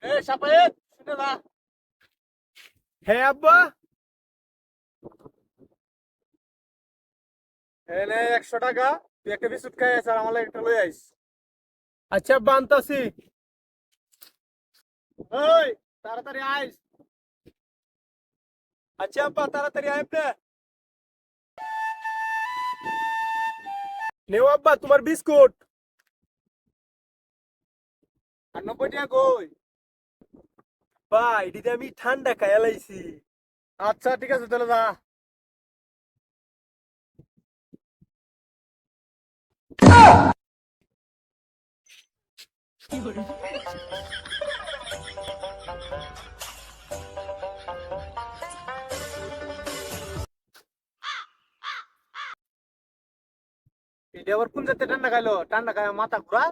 এ সাপায়েত শুনে না। হ্যাঁ আব্বা। এনে 100 টাকা, তুই একটা বিস্কুট খাই আস আর আমার লাগি একটা লই আইস। আচ্ছা আব্বা আনতাছি। ওই তাড়াতাড়ি আইস। আচ্ছা আব্বা তাড়াতাড়ি আয় না। নেও আব্বা তোমার বিস্কুট। আর 90 টাকা কই? বা এটিতে আমি ঠান্ডা খাইয়া লাইছি। আচ্ছা ঠিক আছে তাহলে যা। এটা আবার কোন জাতের ঠান্ডা খাইলো? ঠান্ডা খায় মাথা ঘুরা।